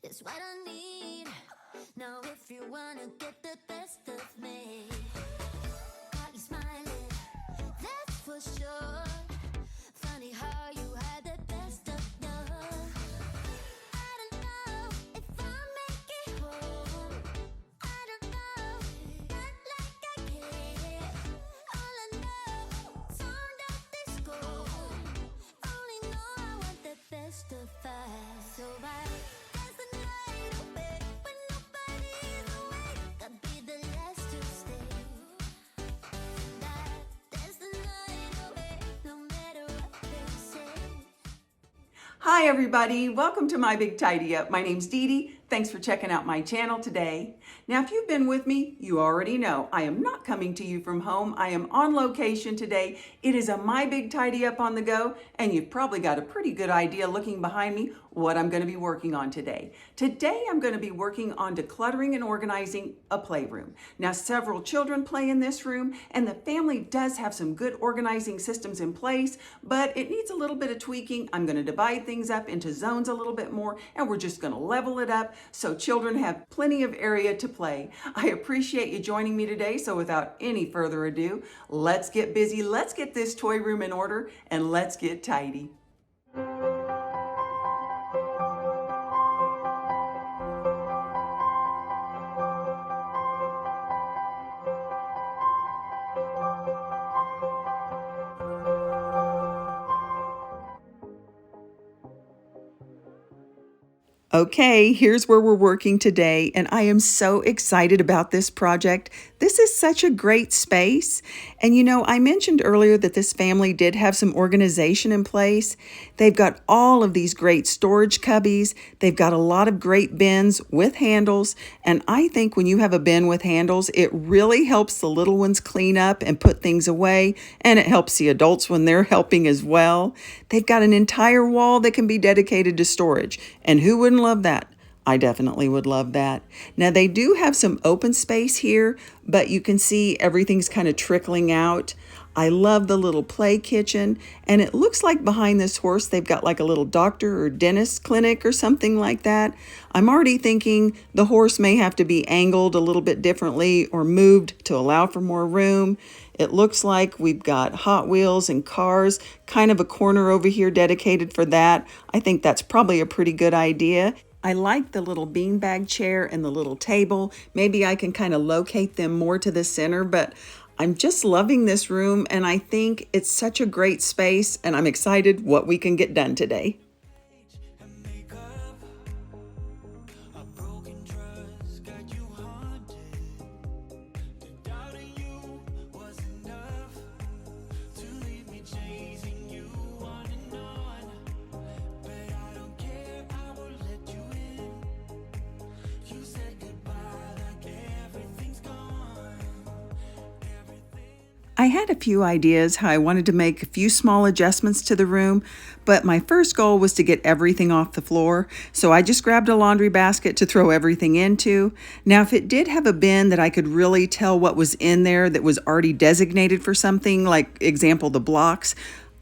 is what I need. Now if you wanna get the best of me, got you smiling, that's for sure. Funny how you had the best of love. I don't know if I'll make it home. I don't know, not like I care. All I know, turned up this gold. Only know I want the best of us. So I dance the night away when nobody's awake. I'll be the last to stay. Dance the night away, no matter what they say. Hi everybody, welcome to My Big Tidy Up. My name's DeDe. Thanks for checking out my channel today. Now if you've been with me, you already know I am not coming to you from home. I am on location today. It is a My Big Tidy Up on the go, and you've probably got a pretty good idea looking behind me what I'm going to be working on today. Today I'm going to be working on decluttering and organizing a playroom. Now several children play in this room, and the family does have some good organizing systems in place, but it needs a little bit of tweaking. I'm going to divide things up into zones a little bit more, and we're just going to level it up so children have plenty of area to play. I appreciate you joining me today, so without any further ado, let's get busy, let's get this toy room in order, and let's get tidy. Okay, here's where we're working today, and I am so excited about this project. This is such a great space. And you know, I mentioned earlier that this family did have some organization in place. They've got all of these great storage cubbies. They've got a lot of great bins with handles. And I think when you have a bin with handles, it really helps the little ones clean up and put things away. And it helps the adults when they're helping as well. They've got an entire wall that can be dedicated to storage. And who wouldn't love that? I definitely would love that. Now they do have some open space here, but you can see everything's kind of trickling out. I love the little play kitchen, and it looks like behind this horse they've got like a little doctor or dentist clinic or something like that. I'm already thinking the horse may have to be angled a little bit differently or moved to allow for more room. It looks like we've got Hot Wheels and cars, kind of a corner over here dedicated for that. I think that's probably a pretty good idea. I like the little beanbag chair and the little table. Maybe I can kind of locate them more to the center, but I'm just loving this room, and I think it's such a great space, and I'm excited what we can get done today. I had a few ideas how I wanted to make a few small adjustments to the room, but my first goal was to get everything off the floor, so I just grabbed a laundry basket to throw everything into. Now, if it did have a bin that I could really tell what was in there that was already designated for something, like example, the blocks,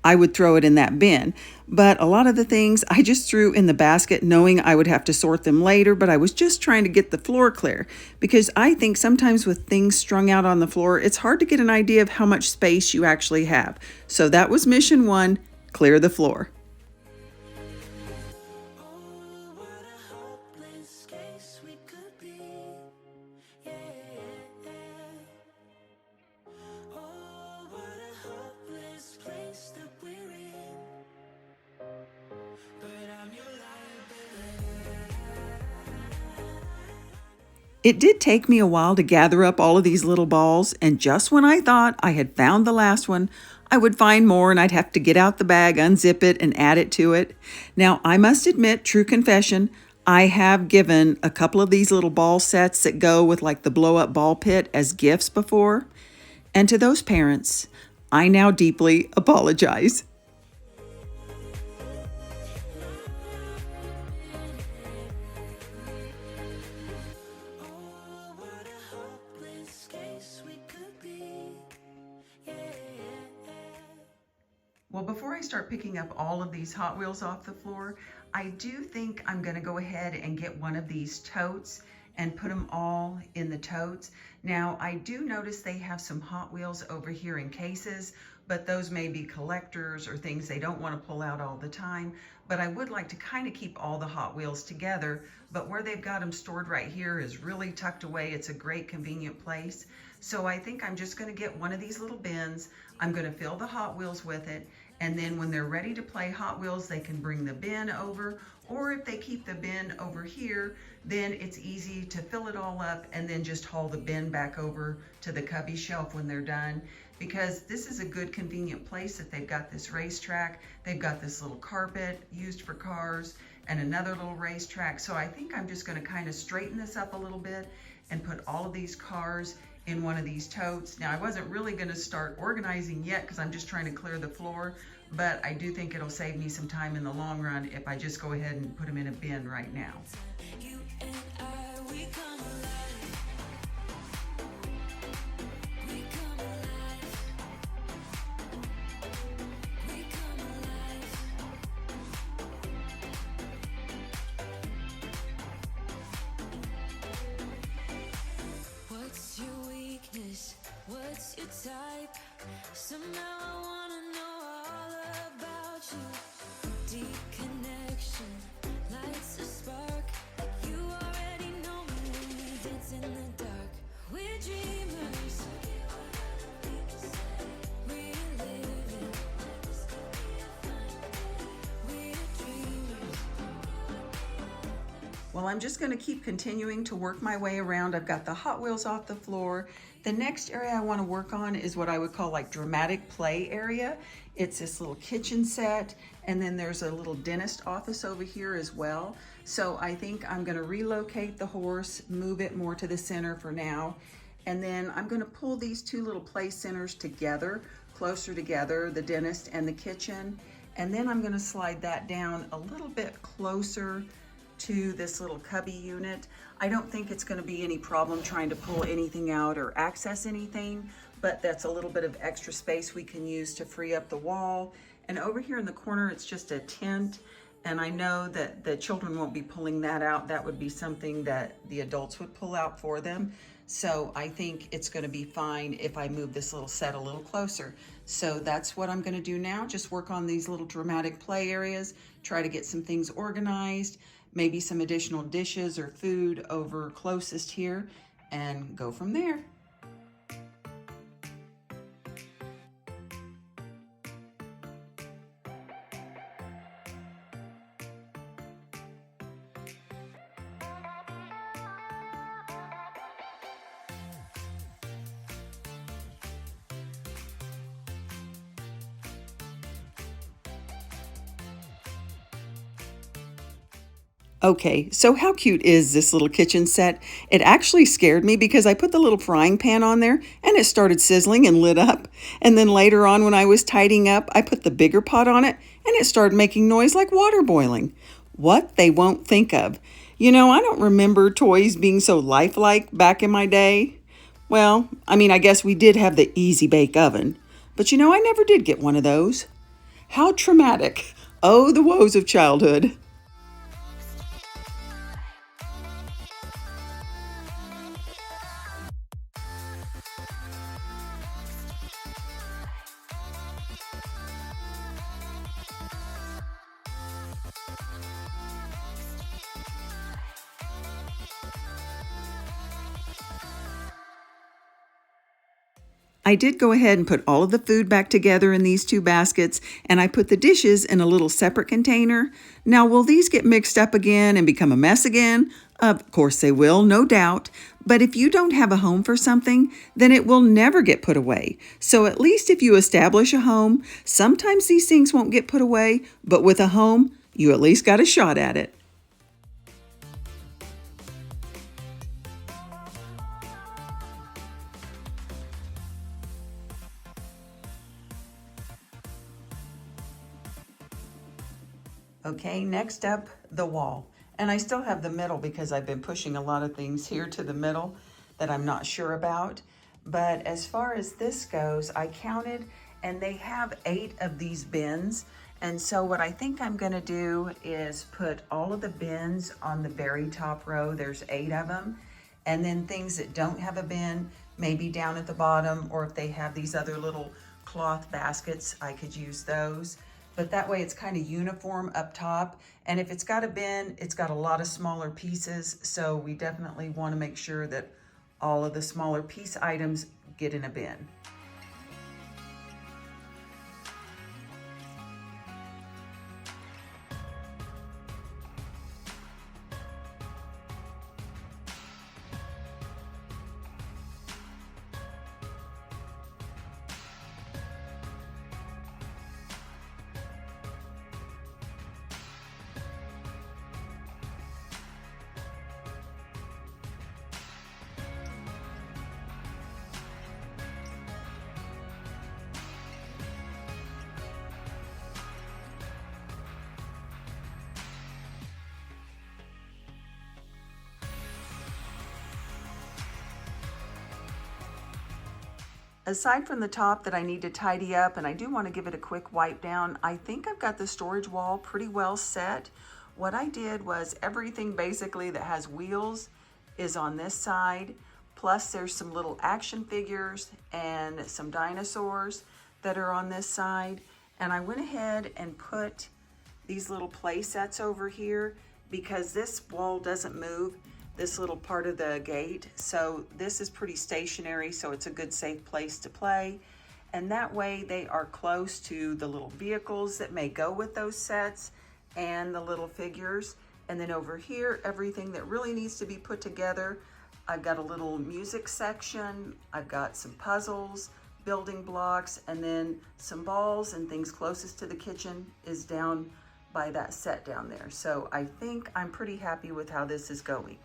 I would throw it in that bin. But a lot of the things I just threw in the basket knowing I would have to sort them later, but I was just trying to get the floor clear because I think sometimes with things strung out on the floor, it's hard to get an idea of how much space you actually have. So that was mission one, clear the floor. It did take me a while to gather up all of these little balls, and just when I thought I had found the last one, I would find more and I'd have to get out the bag, unzip it, and add it to it. Now, I must admit, true confession, I have given a couple of these little ball sets that go with like the blow-up ball pit as gifts before. And to those parents, I now deeply apologize. Well, before I start picking up all of these Hot Wheels off the floor, I do think I'm gonna go ahead and get one of these totes and put them all in the totes. Now, I do notice they have some Hot Wheels over here in cases, but those may be collectors or things they don't want to pull out all the time. But I would like to kind of keep all the Hot Wheels together, but where they've got them stored right here is really tucked away. It's a great convenient place. So I think I'm just going to get one of these little bins. I'm going to fill the Hot Wheels with it, and then when they're ready to play Hot Wheels, they can bring the bin over, or if they keep the bin over here, then it's easy to fill it all up and then just haul the bin back over to the cubby shelf when they're done. Because this is a good convenient place that they've got this racetrack, they've got this little carpet used for cars, and another little racetrack. So I think I'm just going to kind of straighten this up a little bit and put all of these cars in one of these totes. Now, I wasn't really going to start organizing yet because I'm just trying to clear the floor, but I do think it'll save me some time in the long run if I just go ahead and put them in a bin right now. You and I, we come alive. We come alive. We come alive. What's your weakness? What's your type? Somehow I wanna know all about you. Deep connection lights a spark. You already know me when we dance in the dark. We're dreamers. We're living. We're dreamers. Well, I'm just going to keep continuing to work my way around. I've got the Hot Wheels off the floor. The next area I want to work on is what I would call like dramatic play area. It's this little kitchen set, and then there's a little dentist office over here as well. So I think I'm going to relocate the horse, move it more to the center for now. And then I'm going to pull these two little play centers together, closer together, the dentist and the kitchen. And then I'm going to slide that down a little bit closer to this little cubby unit. I don't think it's going to be any problem trying to pull anything out or access anything, but that's a little bit of extra space we can use to free up the wall. And over here in the corner, it's just a tent, and I know that the children won't be pulling that out. That would be something that the adults would pull out for them. So I think it's going to be fine if I move this little set a little closer. So that's what I'm going to do now, just work on these little dramatic play areas, try to get some things organized, maybe some additional dishes or food over closest here, and go from there. Okay, so how cute is this little kitchen set? It actually scared me because I put the little frying pan on there and it started sizzling and lit up. And then later on when I was tidying up, I put the bigger pot on it and it started making noise like water boiling. What they won't think of. You know, I don't remember toys being so lifelike back in my day. Well, I mean, I guess we did have the Easy Bake Oven, but you know, I never did get one of those. How traumatic. Oh, the woes of childhood. I did go ahead and put all of the food back together in these two baskets, and I put the dishes in a little separate container. Now, will these get mixed up again and become a mess again? Of course they will, no doubt. But if you don't have a home for something, then it will never get put away. So at least if you establish a home, sometimes these things won't get put away, but with a home, you at least got a shot at it. Okay, next up, the wall. And I still have the middle because I've been pushing a lot of things here to the middle that I'm not sure about. But as far as this goes, I counted and they have 8 of these bins. And so what I think I'm gonna do is put all of the bins on the very top row. There's 8 of them. And then things that don't have a bin, maybe down at the bottom, or if they have these other little cloth baskets, I could use those. But that way it's kind of uniform up top. And if it's got a bin, it's got a lot of smaller pieces. So we definitely want to make sure that all of the smaller piece items get in a bin. Aside from the top that I need to tidy up, and I do want to give it a quick wipe down, I think I've got the storage wall pretty well set. What I did was everything basically that has wheels is on this side, plus there's some little action figures and some dinosaurs that are on this side. And I went ahead and put these little play sets over here because this wall doesn't move, this little part of the gate. So this is pretty stationary, so it's a good safe place to play. And that way they are close to the little vehicles that may go with those sets and the little figures. And then over here, everything that really needs to be put together. I've got a little music section, I've got some puzzles, building blocks, and then some balls and things closest to the kitchen is down by that set down there. So I think I'm pretty happy with how this is going.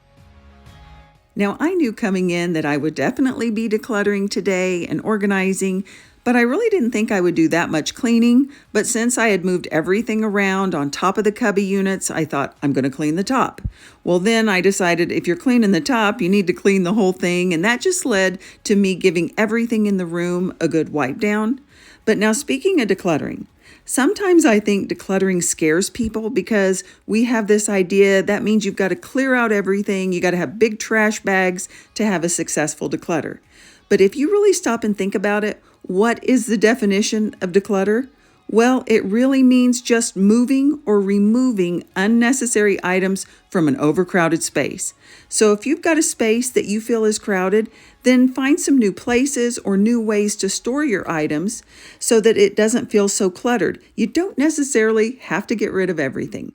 Now, I knew coming in that I would definitely be decluttering today and organizing, but I really didn't think I would do that much cleaning. But since I had moved everything around on top of the cubby units, I thought I'm going to clean the top. Well, then I decided if you're cleaning the top, you need to clean the whole thing. And that just led to me giving everything in the room a good wipe down. But now, speaking of decluttering, sometimes I think decluttering scares people because we have this idea that means you've got to clear out everything, you got to have big trash bags to have a successful declutter. But if you really stop and think about it, what is the definition of declutter? Well, it really means just moving or removing unnecessary items from an overcrowded space. So if you've got a space that you feel is crowded, then find some new places or new ways to store your items so that it doesn't feel so cluttered. You don't necessarily have to get rid of everything.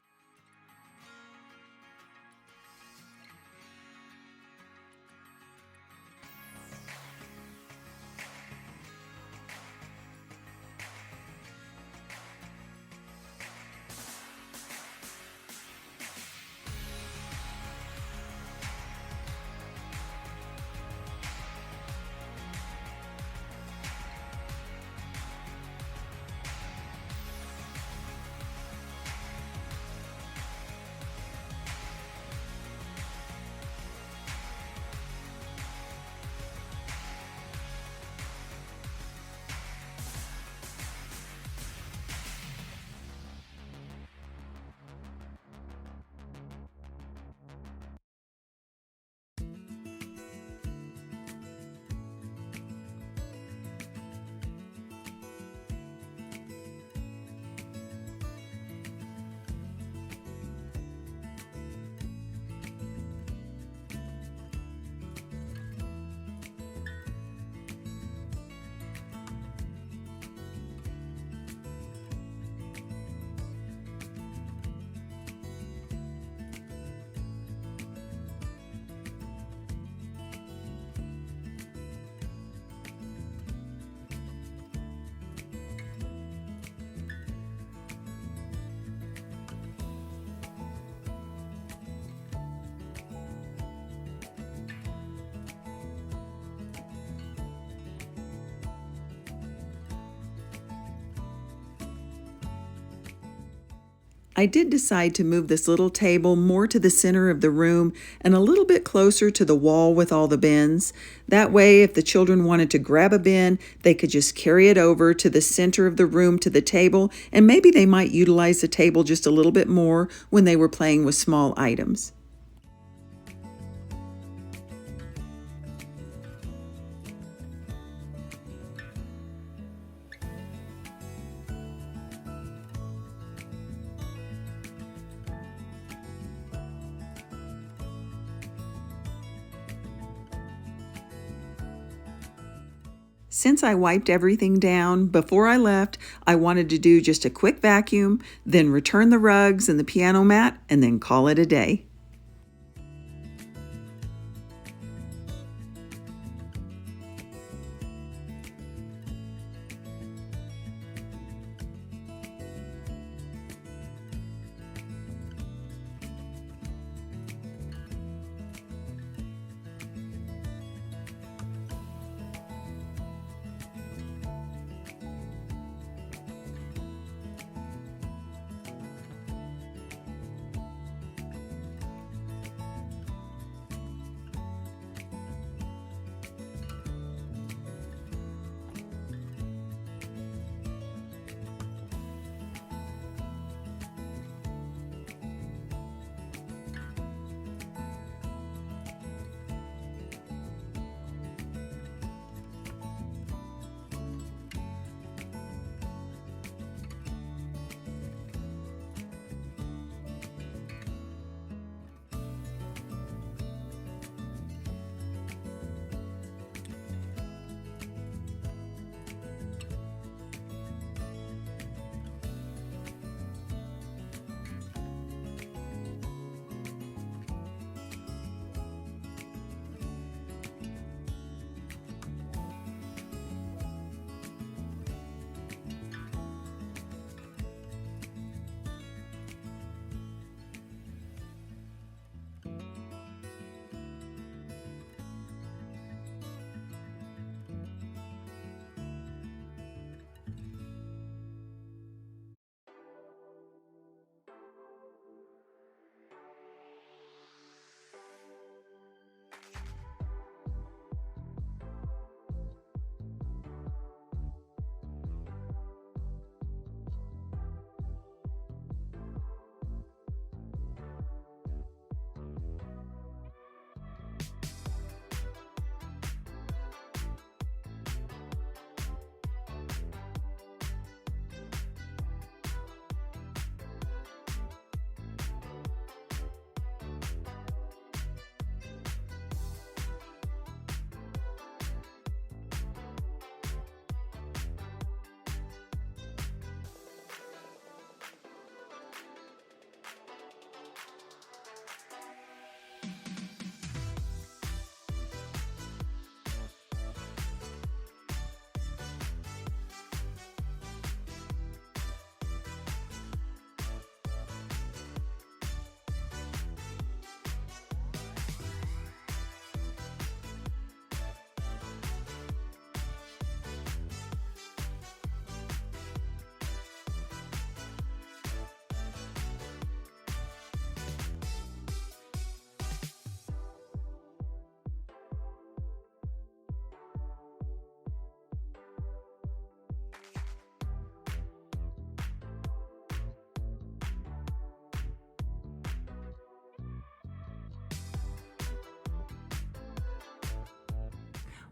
I did decide to move this little table more to the center of the room and a little bit closer to the wall with all the bins. That way, if the children wanted to grab a bin, they could just carry it over to the center of the room to the table, and maybe they might utilize the table just a little bit more when they were playing with small items. Since I wiped everything down, before I left, I wanted to do just a quick vacuum, then return the rugs and the piano mat, and then call it a day.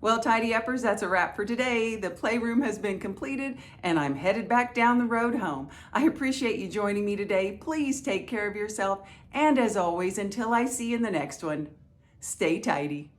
Well, Tidy Uppers, that's a wrap for today. The playroom has been completed and I'm headed back down the road home. I appreciate you joining me today. Please take care of yourself. And as always, until I see you in the next one, stay tidy.